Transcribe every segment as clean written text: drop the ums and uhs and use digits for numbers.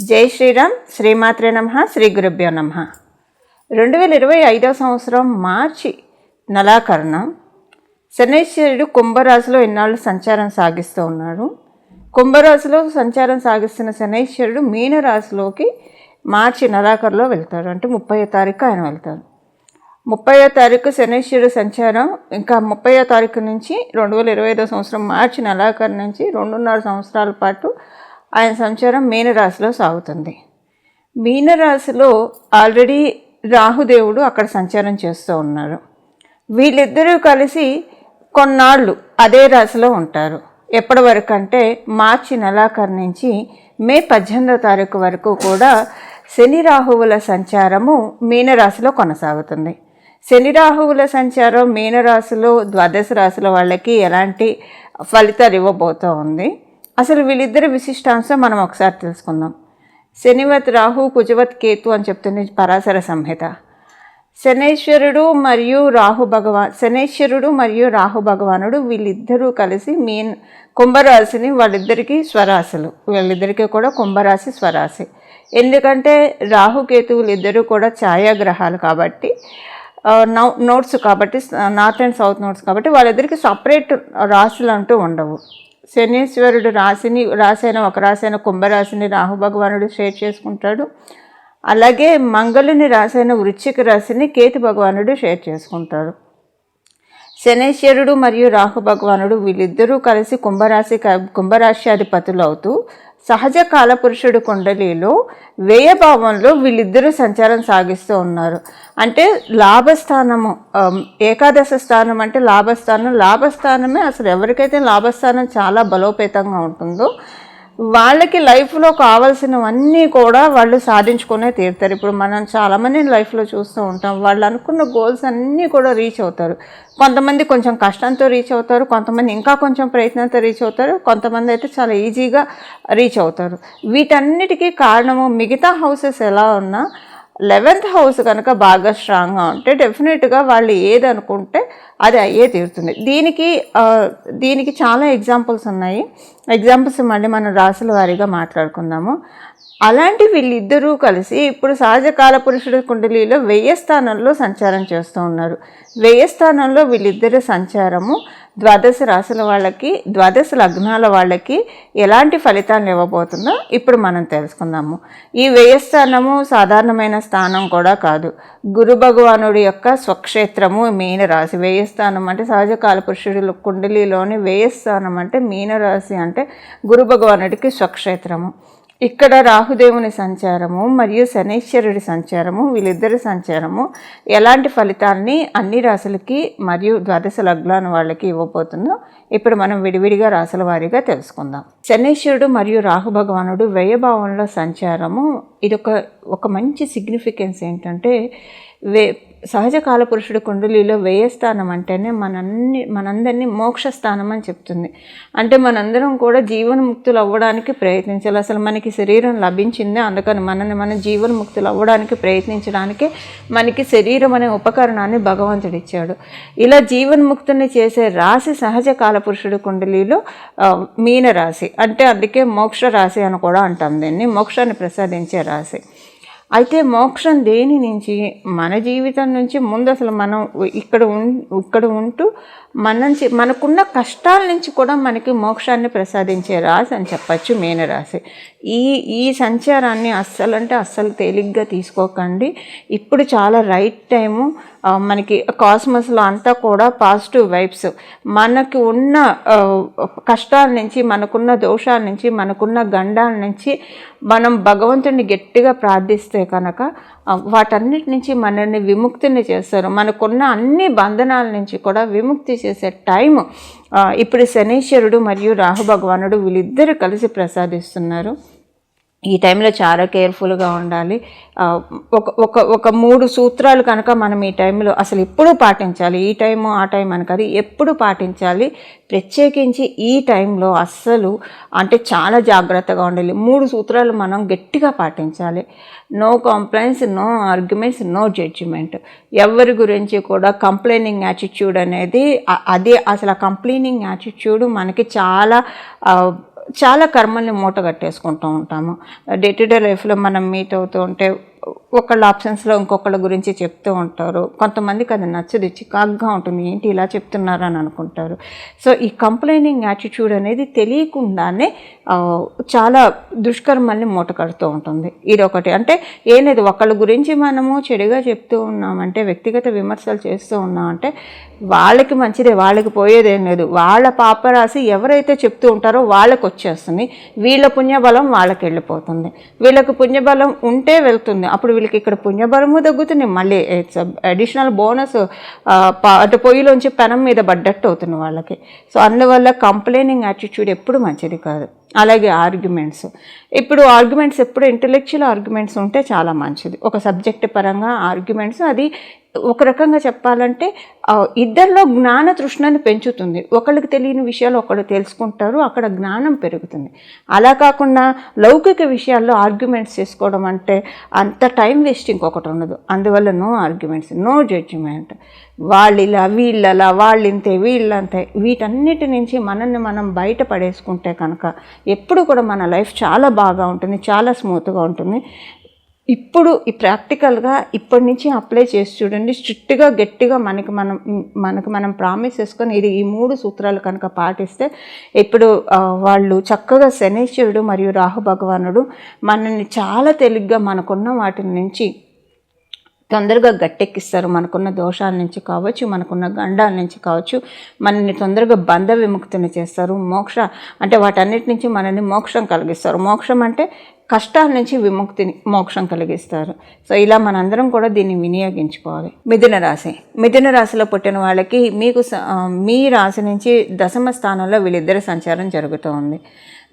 జై శ్రీరామ్. శ్రీమాత్రే నమః. శ్రీ గురుభ్యో నమః. 2025 సంవత్సరం మార్చి నెలాఖరున శనైశ్వరుడు కుంభరాశిలో ఇన్నాళ్ళు సంచారం సాగిస్తూ ఉన్నాడు. కుంభరాశిలో సంచారం సాగిస్తున్న శనైశ్వరుడు మీనరాశిలోకి మార్చి నెలాఖరులో వెళ్తాడు. అంటే 30వ తారీఖు ఆయన వెళ్తారు. 30వ తారీఖు శనైశ్వరుడు సంచారం. ఇంకా 30వ తారీఖు నుంచి 2025 సంవత్సరం మార్చి నెలాఖరు నుంచి 2.5 సంవత్సరాల పాటు ఆయన సంచారం మీనరాశిలో సాగుతుంది. మీనరాశిలో ఆల్రెడీ రాహుదేవుడు అక్కడ సంచారం చేస్తూ ఉన్నారు. వీళ్ళిద్దరూ కలిసి కొన్నాళ్ళు అదే రాశిలో ఉంటారు. ఎప్పటి వరకు అంటే మార్చి నెలాఖరు నుంచి మే 18వ తారీఖు వరకు కూడా శని రాహువుల సంచారము మీనరాశిలో కొనసాగుతుంది. శని రాహువుల సంచారం మీనరాశిలో ద్వాదశ రాశుల వాళ్ళకి ఎలాంటి ఫలితాలు ఇవ్వబోతూ ఉంది, అసలు వీళ్ళిద్దరి విశిష్టాంశం మనం ఒకసారి తెలుసుకుందాం. శనివత్ రాహు కుజవత్ కేతు అని చెప్తుంది పరాశర సంహిత. శనైశ్వరుడు మరియు రాహు భగవానుడు వీళ్ళిద్దరూ కలిసి కుంభరాశిని, వాళ్ళిద్దరికీ స్వరాశులు, వీళ్ళిద్దరికీ కూడా కుంభరాశి స్వరాశి. ఎందుకంటే రాహుకేతువులు ఇద్దరు కూడా ఛాయాగ్రహాలు కాబట్టి, నోట్స్ కాబట్టి, నార్త్ అండ్ సౌత్ నోట్స్ కాబట్టి వాళ్ళిద్దరికి సపరేట్ రాశులు అంటూ ఉండవు. శనీశ్వరుడు ఒక రాశైన కుంభరాశిని రాహు భగవానుడు షేర్ చేసుకుంటాడు. అలాగే మంగళుని రాశైన వృశ్చిక రాశిని కేతు భగవానుడు షేర్ చేసుకుంటాడు. శనైశ్వరుడు మరియు రాహు భగవానుడు వీళ్ళిద్దరూ కలిసి కుంభరాశి అధిపతులు అవుతూ సహజ కాలపురుషుడు కుండలిలో వ్యయభావంలో వీళ్ళిద్దరూ సంచారం సాగిస్తూ ఉన్నారు. అంటే లాభస్థానము, ఏకాదశ స్థానం అంటే లాభస్థానమే అసలు ఎవరికైతే లాభస్థానం చాలా బలోపేతంగా ఉంటుందో వాళ్ళకి లైఫ్లో కావాల్సినవన్నీ కూడా వాళ్ళు సాధించుకునే తీరుతారు. ఇప్పుడు మనం చాలామంది లైఫ్లో చూస్తూ ఉంటాం, వాళ్ళు అనుకున్న గోల్స్ అన్నీ కూడా రీచ్ అవుతారు. కొంతమంది కొంచెం కష్టంతో రీచ్ అవుతారు, కొంతమంది ఇంకా కొంచెం ప్రయత్నంతో రీచ్ అవుతారు, కొంతమంది అయితే చాలా ఈజీగా రీచ్ అవుతారు. వీటన్నిటికీ కారణము మిగతా హౌసెస్ ఎలా ఉన్నా 11th హౌస్ కనుక బాగా స్ట్రాంగ్గా ఉంటే డెఫినెట్గా వాళ్ళు ఏది అనుకుంటే అది అయ్యే తీరుతుంది. దీనికి చాలా ఎగ్జాంపుల్స్ ఉన్నాయి. ఎగ్జాంపుల్స్ మళ్ళీ మనం రాశుల వారీగా మాట్లాడుకుందాము. అలాంటి వీళ్ళిద్దరూ కలిసి ఇప్పుడు సహజ కాలపురుషుడు కుండలిలో 10వ స్థానంలో సంచారం చేస్తూ ఉన్నారు. 10వ స్థానంలో వీళ్ళిద్దరి సంచారము ద్వాదశ రాశుల వాళ్ళకి, ద్వాదశ లగ్నాల వాళ్ళకి ఎలాంటి ఫలితాలను ఇవ్వబోతుందో ఇప్పుడు మనం తెలుసుకుందాము. ఈ 10వ స్థానము సాధారణమైన స్థానం కూడా కాదు. గురు భగవానుడి యొక్క స్వక్షేత్రము మీనరాశి. 10వ స్థానం అంటే సహజ కాలపురుషుడు కుండలిలోని 10వ స్థానం అంటే మీనరాశి, అంటే గురు భగవానుడికి స్వక్షేత్రము. ఇక్కడ రాహుదేవుని సంచారము మరియు శనైశ్వరుడి సంచారము, వీళ్ళిద్దరి సంచారము ఎలాంటి ఫలితాన్ని అన్ని రాశులకి మరియు ద్వాదశ లగ్నాల వాళ్ళకి ఇవ్వబోతుందో ఇప్పుడు మనం విడివిడిగా రాశుల వారీగా తెలుసుకుందాం. శనైశ్వరుడు మరియు రాహు భగవానుడు వ్యయభావంలో సంచారము, ఇది ఒక మంచి సిగ్నిఫికెన్స్ ఏంటంటే, సహజ కాలపురుషుడు కుండలిలో 10వ స్థానం అంటేనే మనందరినీ మోక్ష స్థానం అని చెప్తుంది. అంటే మనందరం కూడా జీవన్ముక్తులు అవ్వడానికి ప్రయత్నించాలి. అసలు మనకి శరీరం లభించిందే అందుకని మన జీవన్ముక్తులు అవ్వడానికి ప్రయత్నించడానికే మనకి శరీరం అనే ఉపకరణాన్ని భగవంతుడు ఇచ్చాడు. ఇలా జీవన్ముక్తుని చేసే రాశి సహజ కాలపురుషుడు కుండలిలో మీనరాశి. అంటే అందుకే మోక్ష రాశి అని కూడా అంటాం దీన్ని, మోక్షాన్ని ప్రసాదించే రాశి. అయితే మోక్షం దేని నుంచి? మన జీవితం నుంచి ముందు అసలు మనం ఇక్కడ ఉంటూ మనకున్న కష్టాల నుంచి కూడా మనకి మోక్షాన్ని ప్రసాదించే రాశి అని చెప్పచ్చు మీనరాశి. ఈ సంచారాన్ని అస్సలు తేలిగ్గా తీసుకోకండి. ఇప్పుడు చాలా రైట్ టైము. మనకి కాస్మస్లో అంతా కూడా పాజిటివ్ వైబ్స్. మనకి ఉన్న కష్టాల నుంచి, మనకున్న దోషాల నుంచి, మనకున్న గండాల నుంచి మనం భగవంతుడిని గట్టిగా ప్రార్థిస్తే కనుక వాటన్నిటి నుంచి మనల్ని విముక్తిని చేస్తారు. మనకున్న అన్ని బంధనాల నుంచి కూడా విముక్తి చేసే టైము ఇప్పుడు శనైశ్వరుడు మరియు రాహు భగవానుడు వీళ్ళిద్దరూ కలిసి ప్రసాదిస్తున్నారు. ఈ టైంలో చాలా కేర్ఫుల్గా ఉండాలి. ఒక 3 సూత్రాలు కనుక మనం ఈ టైంలో అసలు ఎప్పుడూ పాటించాలి. ఈ టైము ఆ టైం అని కాదు, ఎప్పుడు పాటించాలి. ప్రత్యేకించి ఈ టైంలో అస్సలు అంటే చాలా జాగ్రత్తగా ఉండాలి. 3 సూత్రాలు మనం గట్టిగా పాటించాలి. No complaints, no arguments, no judgement. ఎవరి గురించి కూడా కంప్లైనింగ్ యాటిట్యూడ్ అనేది, అదే అసలు ఆ కంప్లైనింగ్ యాటిట్యూడ్ మనకి చాలా చాలా కర్మల్ని మూట కట్టేసుకుంటూ ఉంటాము. డే టు డే లైఫ్లో మనం మీట్ అవుతూ ఉంటే ఒకళ్ళ ఆప్షన్స్లో ఇంకొకళ్ళ గురించి చెప్తూ ఉంటారు. కొంతమందికి అది నచ్చదు, చికాగ్గా ఉంటుంది, ఏంటి ఇలా చెప్తున్నారు అని అనుకుంటారు. సో ఈ కంప్లైనింగ్ యాటిట్యూడ్ అనేది తెలియకుండానే చాలా దుష్కర్మల్ని మూట కడుతూ ఉంటుంది. ఇది ఒకటి. అంటే ఏం లేదు, ఒకళ్ళ గురించి మనము చెడుగా చెప్తూ ఉన్నామంటే, వ్యక్తిగత విమర్శలు చేస్తూ ఉన్నామంటే వాళ్ళకి మంచిదే, వాళ్ళకి పోయేదేం లేదు. వాళ్ళ పాపరాశి ఎవరైతే చెప్తూ ఉంటారో వాళ్ళకి వచ్చేస్తుంది, వీళ్ళ పుణ్యబలం వాళ్ళకి వెళ్ళిపోతుంది. వీళ్ళకి పుణ్యబలం ఉంటే వెళ్తుంది, అప్పుడు వీళ్ళకి ఇక్కడ పుణ్యబలము తగ్గుతుంది, మళ్ళీ ఇట్స్ అడిషనల్ బోనస్ అటు పొయ్యిలోంచి పెనం మీద పడ్డట్టు అవుతుంది వాళ్ళకి. సో అందువల్ల కంప్లైనింగ్ యాటిట్యూడ్ ఎప్పుడు మంచిది కాదు. అలాగే ఆర్గ్యుమెంట్స్. ఇప్పుడు ఆర్గ్యుమెంట్స్ ఎప్పుడు ఇంటెలెక్చువల్ ఆర్గ్యుమెంట్స్ ఉంటే చాలా మంచిది. ఒక సబ్జెక్ట్ పరంగా ఆర్గ్యుమెంట్స్, అది ఒక రకంగా చెప్పాలంటే ఇద్దరిలో జ్ఞాన తృష్ణని పెంచుతుంది. ఒకళ్ళకి తెలియని విషయాలు ఒకళ్ళు తెలుసుకుంటారు, అక్కడ జ్ఞానం పెరుగుతుంది. అలా కాకుండా లౌకిక విషయాల్లో ఆర్గ్యుమెంట్స్ చేసుకోవడం అంటే అంత టైం వేస్ట్ ఇంకొకటి ఉండదు. అందువల్ల నో ఆర్గ్యుమెంట్స్, నో జడ్జిమెంట్. వాళ్ళిలా వీళ్ళలా, వాళ్ళింతే వీళ్ళంతే, వీటన్నిటి నుంచి మనల్ని మనం బయట పడేసుకుంటే కనుక ఎప్పుడు కూడా మన లైఫ్ చాలా బాగా ఉంటుంది, చాలా స్మూత్గా ఉంటుంది. ఇప్పుడు ఈ ప్రాక్టికల్గా ఇప్పటి నుంచి అప్లై చేసి చూడండి. స్ట్రిక్ట్గా గట్టిగా మనకు మనం ప్రామిస్ చేసుకొని ఇది ఈ 3 సూత్రాలు కనుక పాటిస్తే ఇప్పుడు వాళ్ళు చక్కగా శనీశ్వరుడు మరియు రాహు భగవానుడు మనల్ని చాలా తేలిగ్గా మనకున్న వాటి నుంచి తొందరగా గట్టెక్కిస్తారు. మనకున్న దోషాల నుంచి కావచ్చు, మనకున్న గండాల నుంచి కావచ్చు, మనల్ని తొందరగా బంధ విముక్తిని చేస్తారు. అంటే వాటన్నిటి నుంచి మనల్ని మోక్షం కలిగిస్తారు. మోక్షం అంటే కష్టాల నుంచి విముక్తిని, మోక్షం కలిగిస్తారు. సో ఇలా మనందరం కూడా దీన్ని వినియోగించుకోవాలి. మిథున రాశిలో పుట్టిన వాళ్ళకి మీ రాశి నుంచి దశమ స్థానంలో వీళ్ళిద్దరి సంచారం జరుగుతూ ఉంది.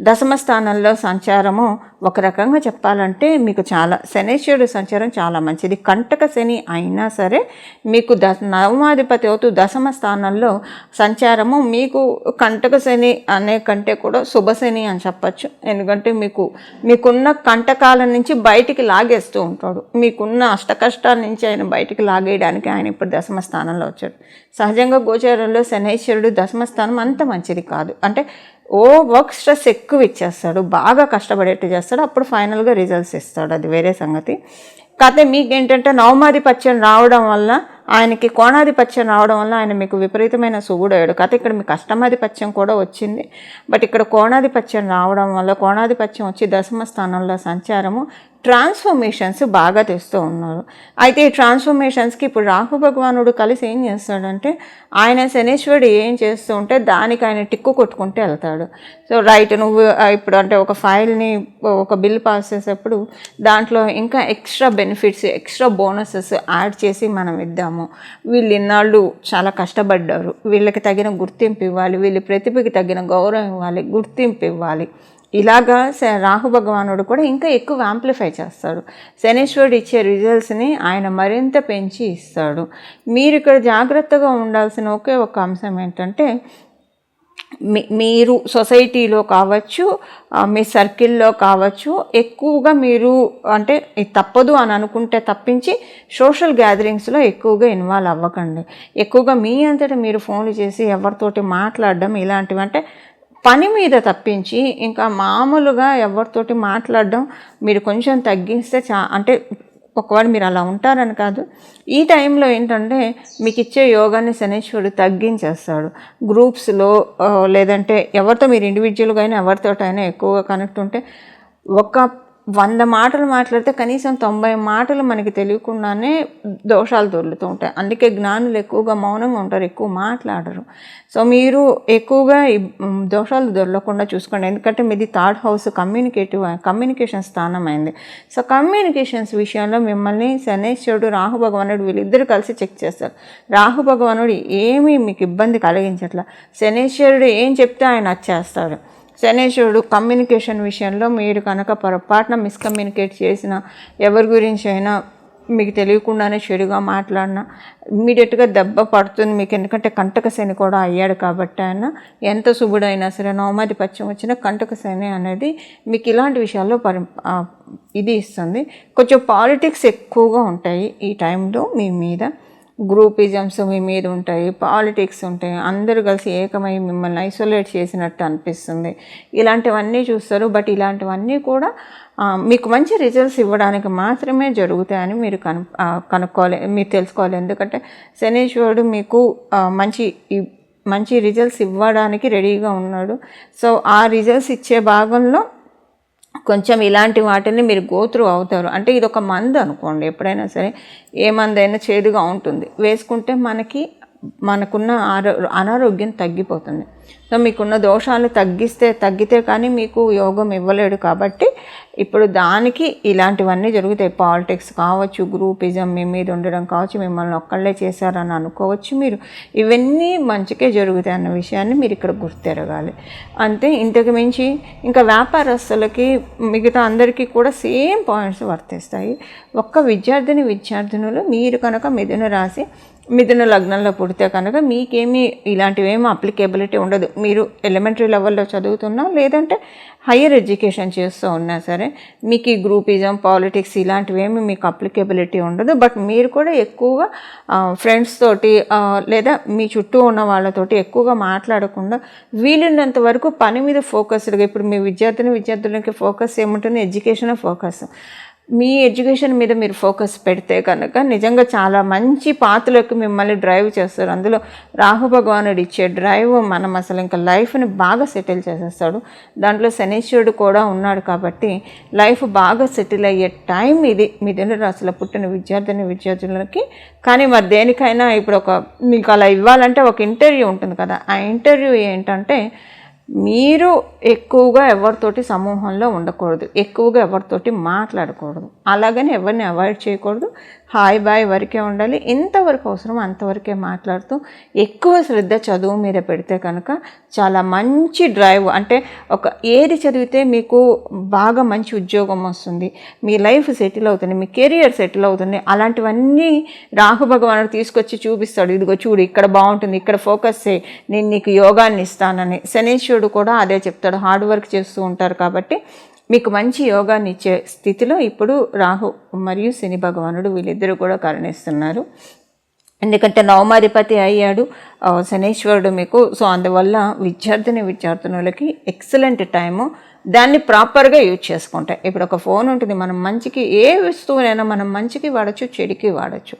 దశమ స్థానంలో సంచారము ఒక రకంగా చెప్పాలంటే మీకు శనీశ్వరుడు సంచారం చాలా మంచిది. కంటక శని అయినా సరే మీకు నవమాధిపతి అవుతూ దశమ స్థానంలో సంచారము మీకు కంటక శని అనే కంటే కూడా శుభ శని అని చెప్పచ్చు. ఎందుకంటే మీకున్న కంటకాల నుంచి బయటికి లాగేస్తూ ఉంటాడు. మీకున్న అష్టకష్టాల నుంచి ఆయన బయటికి లాగేయడానికి ఆయన ఇప్పుడు దశమ స్థానంలో వచ్చాడు. సహజంగా గోచారంలో శనీశ్వరుడు దశమ స్థానం అంత మంచిది కాదు. అంటే వర్క్ స్ట్రెస్ ఎక్కువ ఇచ్చేస్తాడు, బాగా కష్టపడేట్టు చేస్తాడు, అప్పుడు ఫైనల్గా రిజల్ట్స్ ఇస్తాడు, అది వేరే సంగతి. కాకపోతే మీకేంటంటే నవమాధిపత్యం రావడం వల్ల, ఆయనకి కోణాధిపత్యం రావడం వల్ల ఆయన మీకు విపరీతమైన సుగుడయ్యాడు. కాకపోతే ఇక్కడ మీకు అష్టమాధిపత్యం కూడా వచ్చింది, బట్ ఇక్కడ కోణాధిపత్యం రావడం వల్ల, కోణాధిపత్యం వచ్చి దశమ స్థానంలో సంచారము ట్రాన్స్ఫర్మేషన్స్ బాగా తెస్తూ ఉన్నారు. అయితే ఈ ట్రాన్స్ఫర్మేషన్స్కి ఇప్పుడు రాహు భగవానుడు కలిసి ఏం చేస్తాడంటే, ఆయన శనీశ్వరుడు ఏం చేస్తూ ఉంటే దానికి ఆయన టిక్కు కొట్టుకుంటూ వెళ్తాడు. సో రైట్, నువ్వు ఇప్పుడు అంటే ఒక ఫైల్ని, ఒక బిల్ పాస్ చేసేప్పుడు దాంట్లో ఇంకా extra benefits, extra bonuses add చేసి మనం ఇద్దాము. వీళ్ళు ఇన్నాళ్ళు చాలా కష్టపడ్డారు, వీళ్ళకి తగిన గుర్తింపు ఇవ్వాలి, వీళ్ళ ప్రతిభకి తగిన గౌరవం ఇవ్వాలి, గుర్తింపు ఇవ్వాలి. ఇలాగా రాహు భగవానుడు కూడా ఇంకా ఎక్కువ యాంప్లిఫై చేస్తాడు. శనీశ్వరుడు ఇచ్చే రిజల్ట్స్ని ఆయన మరింత పెంచి ఇస్తాడు. మీరు ఇక్కడ జాగ్రత్తగా ఉండాల్సిన ఒకే ఒక అంశం ఏంటంటే, మీరు సొసైటీలో కావచ్చు, మీ సర్కిల్లో కావచ్చు, ఎక్కువగా మీరు అంటే తప్పదు అని అనుకుంటే తప్పించి సోషల్ గ్యాదరింగ్స్లో ఎక్కువగా ఇన్వాల్వ్ అవ్వకండి. ఎక్కువగా మీ అంతటా మీరు ఫోన్లు చేసి ఎవరితోటి మాట్లాడడం ఇలాంటివి, అంటే పని మీద తప్పించి ఇంకా మామూలుగా ఎవరితోటి మాట్లాడడం మీరు కొంచెం తగ్గిస్తే అంటే ఒకవేళ మీరు అలా ఉంటారని కాదు, ఈ టైంలో ఏంటంటే మీకు ఇచ్చే యోగాన్ని శనీశ్వరుడు తగ్గించేస్తాడు. గ్రూప్స్లో లేదంటే ఎవరితో మీరు ఇండివిజువల్గా అయినా ఎవరితోటైనా ఎక్కువగా కనెక్ట్ ఉంటే 100 మాటలు మాట్లాడితే కనీసం 90 మాటలు మనకి తెలియకుండానే దోషాలు దొరుకుతూ ఉంటాయి. అందుకే జ్ఞానులు ఎక్కువగా మౌనంగా ఉంటారు, ఎక్కువ మాట్లాడరు. సో మీరు ఎక్కువగా దోషాలు దొరకకుండా చూసుకోండి. ఎందుకంటే మీది 3rd హౌస్ కమ్యూనికేషన్ స్థానం అయింది. సో కమ్యూనికేషన్స్ విషయంలో మిమ్మల్ని శనీశ్వరుడు, రాహు భగవానుడు వీళ్ళిద్దరు కలిసి చెక్ చేస్తారు. రాహు భగవానుడు ఏమీ మీకు ఇబ్బంది కలిగించట్లా, శనీశ్వరుడు ఏం చెప్తే ఆయన వచ్చేస్తాడు. శనీశ్వరుడు కమ్యూనికేషన్ విషయంలో మీరు కనుక పొరపాటున మిస్కమ్యూనికేట్ చేసిన, ఎవరి గురించి అయినా మీకు తెలియకుండానే చెడుగా మాట్లాడినా ఇమ్మీడియట్గా దెబ్బ పడుతుంది మీకు. ఎందుకంటే కంటక శని కూడా అయ్యాడు కాబట్టి ఆయన ఎంత శుభుడైనా సరే, నవమాధిపత్యం వచ్చిన కంటక శని అనేది మీకు ఇలాంటి విషయాల్లో ఇది ఇస్తుంది. కొంచెం పాలిటిక్స్ ఎక్కువగా ఉంటాయి ఈ టైంలో మీ మీద. గ్రూపిజమ్స్ మీ మీద ఉంటాయి, పాలిటిక్స్ ఉంటాయి, అందరూ కలిసి ఏకమై మిమ్మల్ని ఐసోలేట్ చేసినట్టు అనిపిస్తుంది. ఇలాంటివన్నీ చూస్తారు. బట్ ఇలాంటివన్నీ కూడా మీకు మంచి రిజల్ట్స్ ఇవ్వడానికి మాత్రమే జరుగుతాయని మీరు కనుక్కోవాలి, మీరు తెలుసుకోవాలి. ఎందుకంటే శనీశ్వరుడు మీకు మంచి రిజల్ట్స్ ఇవ్వడానికి రెడీగా ఉన్నాడు. సో ఆ రిజల్ట్స్ ఇచ్చే భాగంలో కొంచెం ఇలాంటి వాటిని మీరు గోత్రు అవుతారు. అంటే ఇది ఒక మందు అనుకోండి. ఎప్పుడైనా సరే ఏ మందు అయినా చేదుగా ఉంటుంది, వేసుకుంటే మనకున్న అనారోగ్యం తగ్గిపోతుంది. సో మీకున్న దోషాలు తగ్గితే కానీ మీకు యోగం ఇవ్వలేడు. కాబట్టి ఇప్పుడు దానికి ఇలాంటివన్నీ జరుగుతాయి. పాలిటిక్స్ కావచ్చు, గ్రూపిజం మీ మీద ఉండడం కావచ్చు, మిమ్మల్ని ఒక్కళ్ళే చేశారని అనుకోవచ్చు మీరు. ఇవన్నీ మంచికే జరుగుతాయి అన్న విషయాన్ని మీరు ఇక్కడ గుర్తెరగాలి. అంతే, ఇంతకు మించి ఇంకా వ్యాపారస్తులకి మిగతా అందరికీ కూడా సేమ్ పాయింట్స్ వర్తిస్తాయి. ఒక్క విద్యార్థినులు మీరు కనుక మిథున లగ్నంలో పుడితే కనుక మీకేమీ ఇలాంటివేమీ అప్లికేబిలిటీ ఉండదు. మీరు ఎలిమెంటరీ లెవెల్లో చదువుతున్నా లేదంటే హయ్యర్ ఎడ్యుకేషన్ చేస్తూ ఉన్నా సరే మీకు ఈ గ్రూపిజం, పాలిటిక్స్ ఇలాంటివేమీ మీకు అప్లికేబిలిటీ ఉండదు. బట్ మీరు కూడా ఎక్కువగా ఫ్రెండ్స్ తోటి లేదా మీ చుట్టూ ఉన్న వాళ్ళతోటి ఎక్కువగా మాట్లాడకుండా వీలున్నంత వరకు పని మీద ఫోకస్డ్గా, ఇప్పుడు మీ విద్యార్థులకి ఫోకస్ ఏముంటుంది? Education focus. మీ ఎడ్యుకేషన్ మీద మీరు ఫోకస్ పెడితే కనుక నిజంగా చాలా మంచి పాత్రలకు మిమ్మల్ని డ్రైవ్ చేస్తారు. అందులో రాహు భగవానుడు ఇచ్చే డ్రైవ్ మనం అసలు ఇంకా లైఫ్ని బాగా సెటిల్ చేసేస్తాడు. దాంట్లో శనీశ్వరుడు కూడా ఉన్నాడు కాబట్టి లైఫ్ బాగా సెటిల్ అయ్యే టైం ఇది మిథున రాశిలో పుట్టిన విద్యార్థులకి. కానీ మరి దేనికైనా ఇప్పుడు మీకు అలా ఇవ్వాలంటే ఒక ఇంటర్వ్యూ ఉంటుంది కదా. ఆ ఇంటర్వ్యూ ఏంటంటే మీరు ఎక్కువగా ఎవరితోటి సమూహంలో ఉండకూడదు, ఎక్కువగా ఎవరితోటి మాట్లాడకూడదు, అలాగని ఎవరిని అవాయిడ్ చేయకూడదు. హాయ్ బాయ్ వరకే ఉండాలి. ఎంతవరకు అవసరం అంతవరకే మాట్లాడుతూ ఎక్కువ శ్రద్ధ చదువు మీద పెడితే కనుక చాలా మంచి డ్రైవ్, అంటే ఏది చదివితే మీకు బాగా మంచి ఉద్యోగం వస్తుంది, మీ లైఫ్ సెటిల్ అవుతుంది, మీ కెరియర్ సెటిల్ అవుతుంది, అలాంటివన్నీ రాహు భగవానుడు తీసుకొచ్చి చూపిస్తాడు. ఇదిగో చూడు, ఇక్కడ బాగుంటుంది, ఇక్కడ ఫోకస్ చేయి, నేను నీకు యోగాన్ని ఇస్తానని. శనీశ్వరుడు కూడా అదే చెప్తాడు. హార్డ్ వర్క్ చేస్తూ ఉంటారు కాబట్టి మీకు మంచి యోగాన్ని ఇచ్చే స్థితిలో ఇప్పుడు రాహు మరియు శని భగవానుడు వీళ్ళిద్దరూ కూడా కరుణిస్తున్నారు. ఎందుకంటే నవమాధిపతి అయ్యాడు శనీశ్వరుడు మీకు. సో అందువల్ల విద్యార్థులకి ఎక్సలెంట్ టైము. దాన్ని ప్రాపర్గా యూజ్ చేసుకుంటాయి. ఇప్పుడు ఒక ఫోన్ ఉంటుంది, మనం మంచికి ఏ వస్తువునైనా మనం మంచికి వాడచ్చు, చెడుకి వాడచ్చు.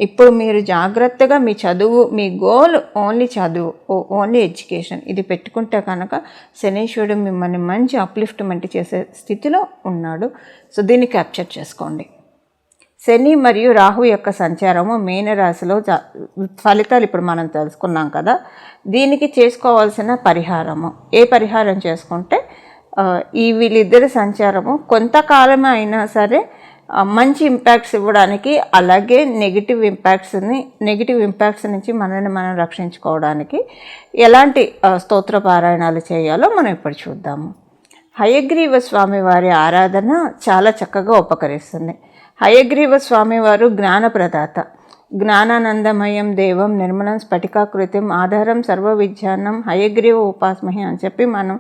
ఇప్పుడు మీరు జాగ్రత్తగా మీ చదువు, మీ గోల్ ఓన్లీ చదువు, ఓన్లీ ఎడ్యుకేషన్, ఇది పెట్టుకుంటే కనుక శనీశ్వరుడు మిమ్మల్ని మంచి అప్లిఫ్ట్మెంట్ చేసే స్థితిలో ఉన్నాడు. సో దీన్ని క్యాప్చర్ చేసుకోండి. శని మరియు రాహు యొక్క సంచారము మీనరాశిలో ఫలితాలు ఇప్పుడు మనం తెలుసుకున్నాం కదా. దీనికి చేసుకోవాల్సిన పరిహారము, ఏ పరిహారం చేసుకుంటే వీళ్ళిద్దరి సంచారము కొంతకాలమే అయినా సరే మంచి ఇంపాక్ట్స్ ఇవ్వడానికి, అలాగే నెగిటివ్ ఇంపాక్ట్స్ నుంచి మనల్ని మనం రక్షించుకోవడానికి ఎలాంటి స్తోత్ర పారాయణాలు చేయాలో మనం ఇప్పుడు చూద్దాము. హయగ్రీవ స్వామి వారి ఆరాధన చాలా చక్కగా ఉపకరిస్తుంది. హయగ్రీవ స్వామివారు జ్ఞానప్రదాత. జ్ఞానానందమయం దేవం నిర్మలం స్ఫటికాకృతిం ఆధారం సర్వ విజ్ఞానం హయగ్రీవ ఉపాస్మహి అని చెప్పి మనం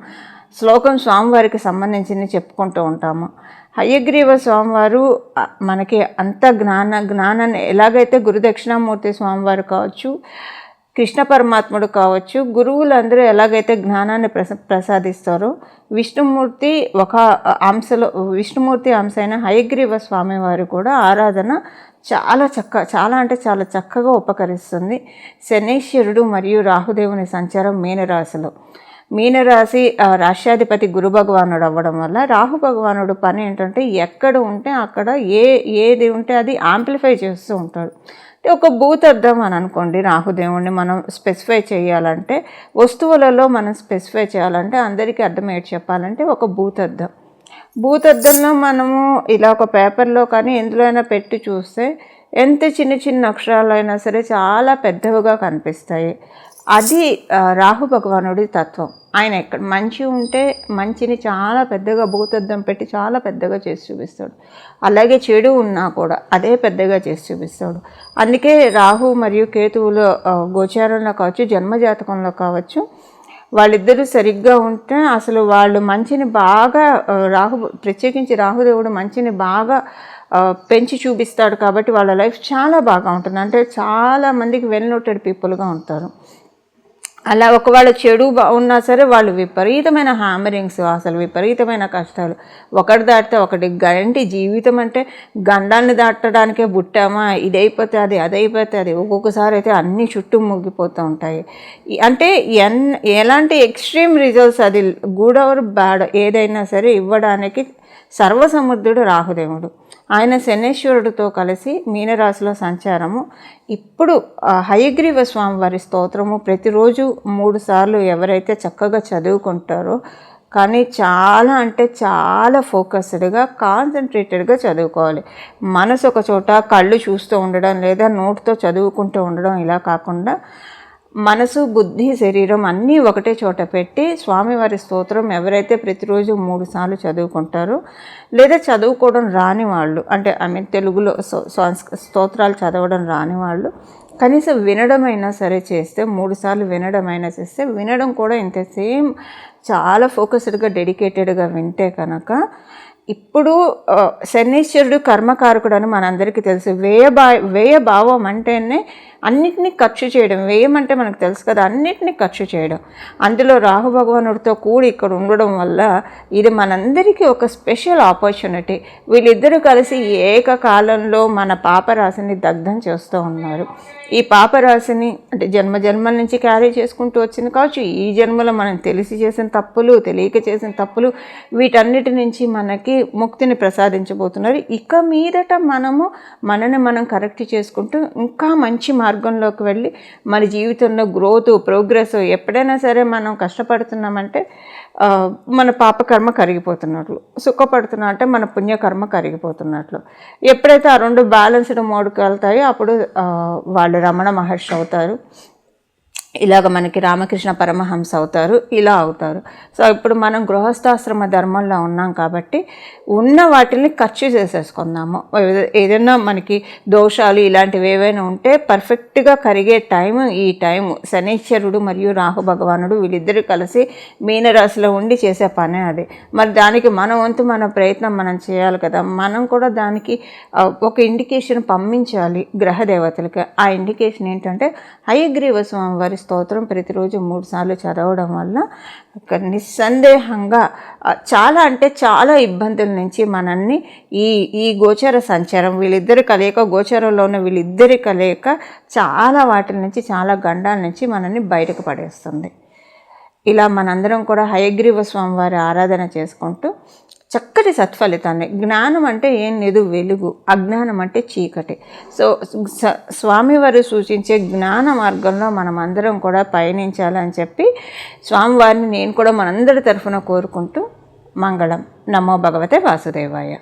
శ్లోకం స్వామివారికి సంబంధించింది చెప్పుకుంటూ ఉంటాము. హయగ్రీవ స్వామివారు మనకి అంత జ్ఞానాన్ని ఎలాగైతే గురుదక్షిణామూర్తి స్వామివారు కావచ్చు, కృష్ణ పరమాత్ముడు కావచ్చు, గురువులందరూ ఎలాగైతే జ్ఞానాన్ని ప్రసాదిస్తారో విష్ణుమూర్తి అంశ అయిన హయగ్రీవ స్వామివారు కూడా ఆరాధన చాలా అంటే చాలా చక్కగా ఉపకరిస్తుంది. శనీశ్వరుడు మరియు రాహుదేవుని సంచారం మీనరాశి రాష్ట్రాధిపతి గురు భగవానుడు అవ్వడం వల్ల రాహు భగవానుడు పని ఏంటంటే ఎక్కడ ఉంటే అక్కడ ఏది ఉంటే అది యాంప్లిఫై చేస్తూ ఉంటాడు. అంటే ఒక భూతద్దం అని అనుకోండి. రాహుదేవుణ్ణి మనం స్పెసిఫై చేయాలంటే, వస్తువులలో మనం స్పెసిఫై చేయాలంటే, అందరికీ అర్థమయ్యేది చెప్పాలంటే ఒక భూతద్దంలో మనము ఇలా ఒక పేపర్లో కానీ ఎందులో అయినా పెట్టి చూస్తే ఎంత చిన్న అక్షరాలైనా సరే చాలా పెద్దవిగా కనిపిస్తాయి. అది రాహు భగవానుడి తత్వం. ఆయన ఎక్కడ మంచి ఉంటే మంచిని చాలా పెద్దగా భూతద్దం పెట్టి చాలా పెద్దగా చేసి చూపిస్తాడు. అలాగే చెడు ఉన్నా కూడా అదే పెద్దగా చేసి చూపిస్తాడు. అందుకే రాహు మరియు కేతువుల గోచారంలో కావచ్చు, జన్మజాతకంలో కావచ్చు, వాళ్ళిద్దరూ సరిగ్గా ఉంటే అసలు వాళ్ళు మంచిని బాగా ప్రత్యేకించి రాహుదేవుడు మంచిని బాగా పెంచి చూపిస్తాడు కాబట్టి వాళ్ళ లైఫ్ చాలా బాగా ఉంటుంది. అంటే చాలామందికి వెల్ నోటెడ్ పీపుల్గా ఉంటారు. అలా ఒకవేళ చెడు ఉన్నా సరే వాళ్ళు విపరీతమైన హ్యామరింగ్స్, అసలు విపరీతమైన కష్టాలు, ఒకటి దాటితే ఒకటి. గంటి జీవితం అంటే గండాన్ని దాటడానికే పుట్టామా, ఇదైపోతే అది, అదైపోతే అది, ఒక్కొక్కసారి అయితే అన్నీ చుట్టూ ముగిపోతూ ఉంటాయి. అంటే ఎలాంటి ఎక్స్ట్రీమ్ రిజల్ట్స్, అది గుడ్ ఆర్ బ్యాడ్ ఏదైనా సరే ఇవ్వడానికి సర్వసమర్థుడు రాహుదేవుడు. ఆయన శనేశ్వరుడితో కలిసి మీనరాశిలో సంచారము. ఇప్పుడు హయగ్రీవ స్వామి వారి స్తోత్రము ప్రతిరోజు 3 సార్లు ఎవరైతే చక్కగా చదువుకుంటారో, కానీ చాలా అంటే చాలా ఫోకస్డ్గా, కాన్సన్ట్రేటెడ్గా చదువుకోవాలి. మనసు ఒక చోట, కళ్ళు చూస్తూ ఉండడం లేదా నోటితో చదువుకుంటూ ఉండడం ఇలా కాకుండా మనసు, బుద్ధి, శరీరం అన్నీ ఒకటే చోట పెట్టి స్వామివారి స్తోత్రం ఎవరైతే ప్రతిరోజు 3 సార్లు చదువుకుంటారో, లేదా చదువుకోవడం రాని వాళ్ళు, అంటే తెలుగులో స్తోత్రాలు చదవడం రాని వాళ్ళు కనీసం వినడమైనా సరే చేస్తే, 3 సార్లు వినడమైనా చేస్తే, వినడం కూడా ఇంత సేమ్ చాలా ఫోకస్డ్గా, డెడికేటెడ్గా వింటే కనుక, ఇప్పుడు శనీశ్వరుడు కర్మకారకుడు అని మనందరికీ తెలుసు. వ్యయభావం అంటేనే అన్నిటినీ ఖర్చు చేయడం. వ్యయం అంటే మనకు తెలుసు కదా, అన్నిటినీ ఖర్చు చేయడం. అందులో రాహు భగవానుడితో కూడి ఇక్కడ ఉండడం వల్ల ఇది మనందరికీ ఒక స్పెషల్ ఆపర్చునిటీ. వీళ్ళిద్దరూ కలిసి ఏకకాలంలో మన పాపరాశిని దగ్ధం చేస్తూ ఉన్నారు. ఈ పాపరాశిని అంటే జన్మల నుంచి క్యారీ చేసుకుంటూ వచ్చింది కావచ్చు. ఈ జన్మలో మనం తెలిసి చేసిన తప్పులు, తెలియక చేసిన తప్పులు, వీటన్నిటి నుంచి మనకి ముక్తిని ప్రసాదించబోతున్నారు. ఇక మీదట మనని మనం కరెక్ట్ చేసుకుంటూ ఇంకా మంచి మార్గంలోకి వెళ్ళి మన జీవితంలో గ్రోత్, ప్రోగ్రెస్, ఎప్పుడైనా సరే మనం కష్టపడుతున్నామంటే మన పాపకర్మ కరిగిపోతున్నట్లు, సుఖపడుతున్నా అంటే మన పుణ్యకర్మ కరిగిపోతున్నట్లు. ఎప్పుడైతే ఆ 2 బ్యాలెన్స్డ్ మోడ్కి వెళ్తాయో అప్పుడు వాళ్ళు రమణ మహర్షి అవుతారు. ఇలాగ మనకి రామకృష్ణ పరమహంస అవుతారు, ఇలా అవుతారు. సో ఇప్పుడు మనం గృహస్థాశ్రమ ధర్మంలో ఉన్నాం కాబట్టి ఉన్న వాటిని ఖర్చు చేసేసుకుందాము. ఏదైనా మనకి దోషాలు ఇలాంటివి ఏవైనా ఉంటే పర్ఫెక్ట్గా కరిగే ఈ టైము శనీశ్వరుడు మరియు రాహు భగవానుడు వీళ్ళిద్దరూ కలిసి మీనరాశిలో ఉండి చేసే పనే అది. మరి దానికి మన వంతు మన ప్రయత్నం మనం చేయాలి కదా. మనం కూడా దానికి ఒక ఇండికేషన్ పంపించాలి గ్రహ దేవతలకి. ఆ ఇండికేషన్ ఏంటంటే హయగ్రీవ స్వామి వారి స్తోత్రం ప్రతిరోజు 3 సార్లు చదవడం వల్ల నిస్సందేహంగా చాలా అంటే చాలా ఇబ్బందుల నుంచి మనల్ని ఈ గోచర సంచారం, వీళ్ళిద్దరి కలయిక, గోచరంలో ఉన్న వీళ్ళిద్దరి కలయిక చాలా వాటి నుంచి, చాలా గండాల నుంచి మనల్ని బయటకు పడేస్తుంది. ఇలా మనందరం కూడా హయగ్రీవ స్వామి వారి ఆరాధన చేసుకుంటూ చక్కటి సత్ఫలితాన్ని, జ్ఞానం అంటే ఏం లేదు వెలుగు, అజ్ఞానం అంటే చీకటి. సో స్వామివారు సూచించే జ్ఞాన మార్గంలో మనం అందరం కూడా పయనించాలని చెప్పి స్వామివారిని నేను కూడా మనందరి తరఫున కోరుకుంటూ మంగళం. నమో భగవతే వాసుదేవాయ.